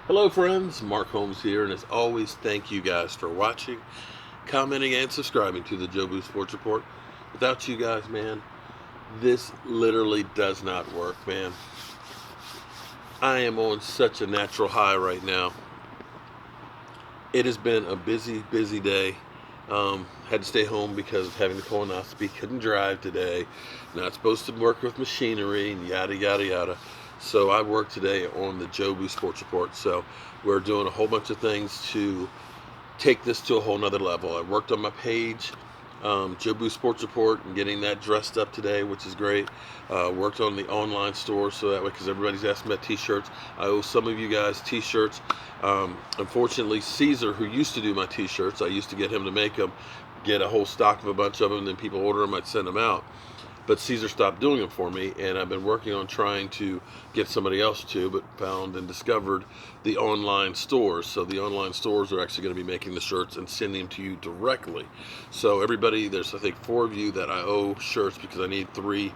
Hello friends, Mark Holmes here, and as always, thank you guys for watching, commenting, and subscribing to the Jobu Sports Report. Without you guys, man, this literally does not work, man. I am on such a natural high right now. It has been a busy, busy day. Had to stay home because of having the colonoscopy. Couldn't drive today. Not supposed to work with machinery and yada, yada, yada. So I worked today on the Jobu Sports Report. So we're doing a whole bunch of things to take this to a whole nother level. I worked on my page, Jobu Sports Report, and getting that dressed up today, which is great. Worked on the online store so that way, because everybody's asking about t-shirts. I owe some of you guys t-shirts. Unfortunately, Caesar, who used to do my t-shirts, I used to get him to make them, get a whole stock of a bunch of them, and then people order them, I'd send them out. But Caesar stopped doing them for me, and I've been working on trying to get somebody else to, but found and discovered the online stores. So the online stores are actually going to be making the shirts and sending them to you directly. So everybody, there's I think 4 of you that I owe shirts because I need three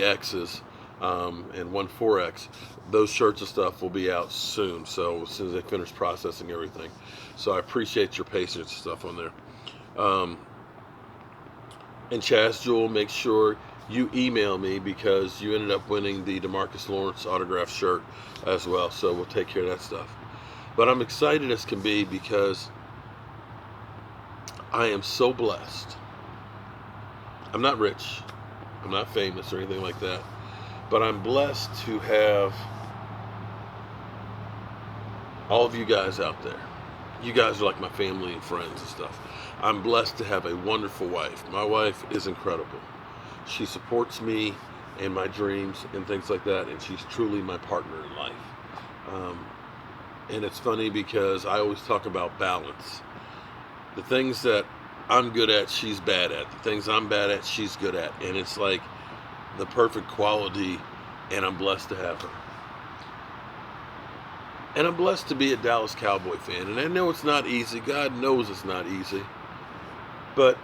X's and one 4X. Those shirts and stuff will be out soon. So as soon as they finish processing everything. So I appreciate your patience and stuff on there. And Chaz Jewell, make sure you email me because you ended up winning the DeMarcus Lawrence autograph shirt as well. So we'll take care of that stuff. But I'm excited as can be because I am so blessed. I'm not rich. I'm not famous or anything like that. But I'm blessed to have all of you guys out there. You guys are like my family and friends and stuff. I'm blessed to have a wonderful wife. My wife is incredible. She supports me and my dreams and things like that, and she's truly my partner in life. And it's funny because I always talk about balance. The things that I'm good at, she's bad at. The things I'm bad at, she's good at. And it's like the perfect quality, and I'm blessed to have her. And I'm blessed to be a Dallas Cowboy fan. And I know it's not easy. God knows it's not easy. But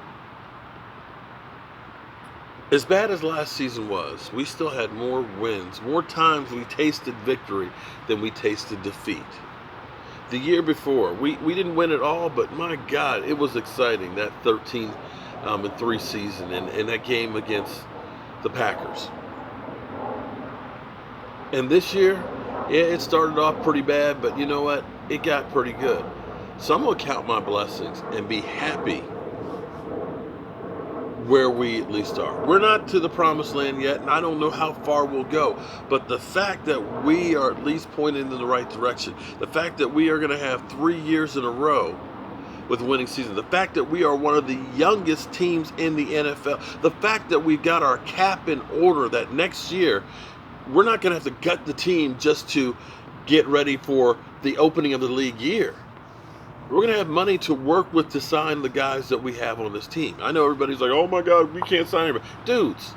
as bad as last season was, we still had more wins. More times we tasted victory than we tasted defeat. The year before, we didn't win it all, but my God, it was exciting, that 13-3 season and that game against the Packers. And this year, yeah, it started off pretty bad, but you know what? It got pretty good. So I'm going to count my blessings and be happy where we at least are. We're not to the promised land yet, and I don't know how far we'll go. But the fact that we are at least pointing in the right direction, the fact that we are going to have 3 years in a row with winning season, the fact that we are one of the youngest teams in the NFL, the fact that we've got our cap in order, that next year we're not going to have to gut the team just to get ready for the opening of the league year. We're going to have money to work with to sign the guys that we have on this team. I know everybody's like, oh my God, we can't sign anybody. Dudes,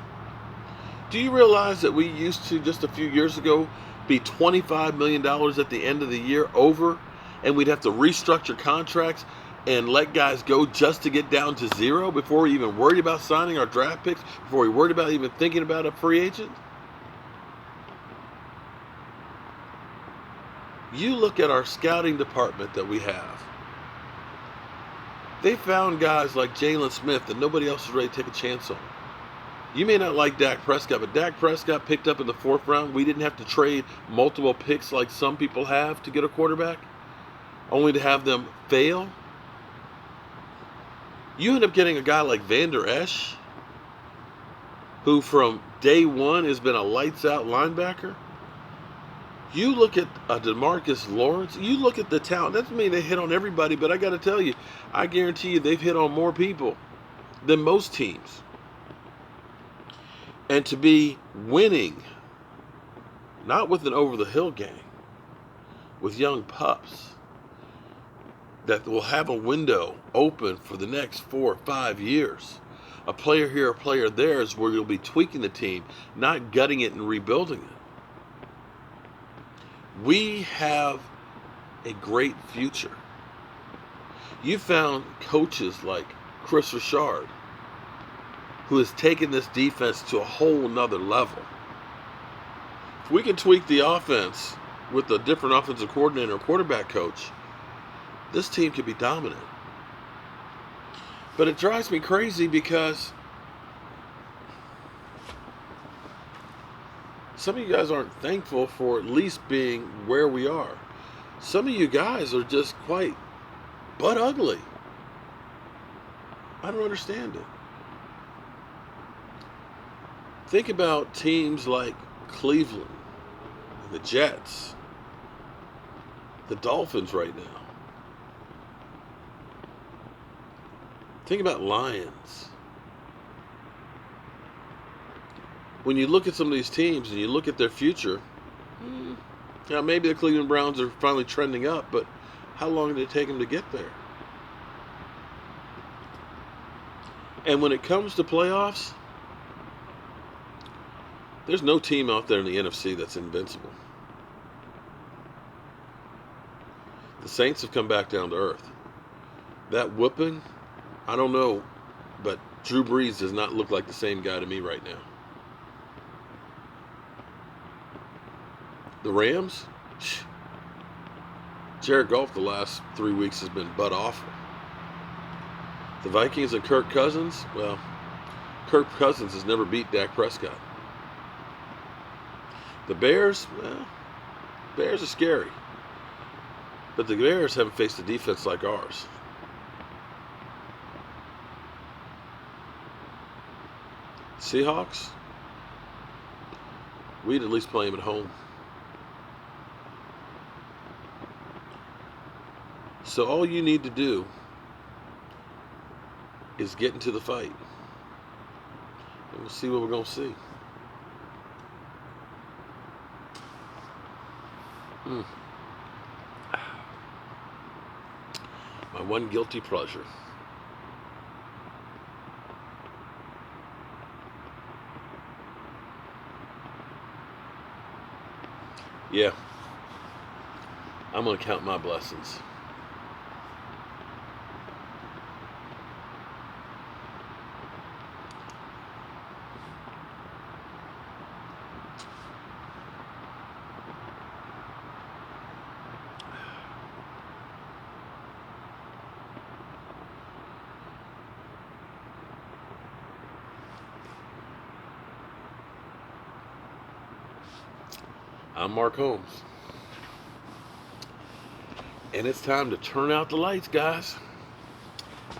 do you realize that we used to, just a few years ago, be $25 million at the end of the year over, and we'd have to restructure contracts and let guys go just to get down to zero before we even worried about signing our draft picks, before we worried about even thinking about a free agent? You look at our scouting department that we have. They found guys like Jalen Smith that nobody else is ready to take a chance on. You may not like Dak Prescott, but Dak Prescott picked up in the 4th round. We didn't have to trade multiple picks like some people have to get a quarterback, only to have them fail. You end up getting a guy like Van Der Esch, who from day one has been a lights-out linebacker. You look at DeMarcus Lawrence, you look at the talent. That doesn't mean they hit on everybody, but I got to tell you, I guarantee you they've hit on more people than most teams. And to be winning, not with an over-the-hill gang, with young pups that will have a window open for the next 4 or 5 years. A player here, a player there is where you'll be tweaking the team, not gutting it and rebuilding it. We have a great future. You found coaches like Chris Richard, who has taken this defense to a whole nother level. If we can tweak the offense with a different offensive coordinator or quarterback coach, this team could be dominant. But it drives me crazy because some of you guys aren't thankful for at least being where we are. Some of you guys are just quite butt ugly. I don't understand it. Think about teams like Cleveland, the Jets, the Dolphins right now. Think about Lions. When you look at some of these teams and you look at their future, now maybe the Cleveland Browns are finally trending up, but how long did it take them to get there? And when it comes to playoffs, there's no team out there in the NFC that's invincible. The Saints have come back down to earth. That whooping, I don't know, but Drew Brees does not look like the same guy to me right now. The Rams, Jared Goff the last 3 weeks has been butt awful. The Vikings and Kirk Cousins, well, Kirk Cousins has never beat Dak Prescott. The Bears, well, Bears are scary. But the Bears haven't faced a defense like ours. Seahawks, we'd at least play them at home. So all you need to do is get into the fight. And we'll see what we're going to see. My one guilty pleasure. Yeah. I'm going to count my blessings. I'm Mark Holmes. And it's time to turn out the lights, guys.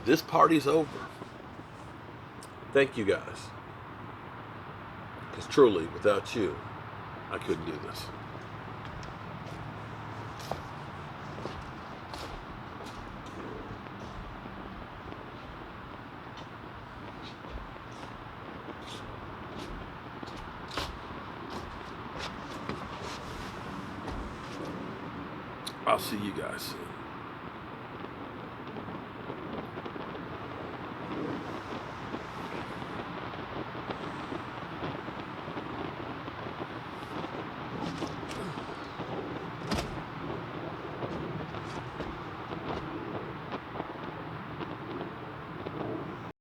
This party's over. Thank you, guys. Because truly, without you, I couldn't do this. I'll see you guys soon.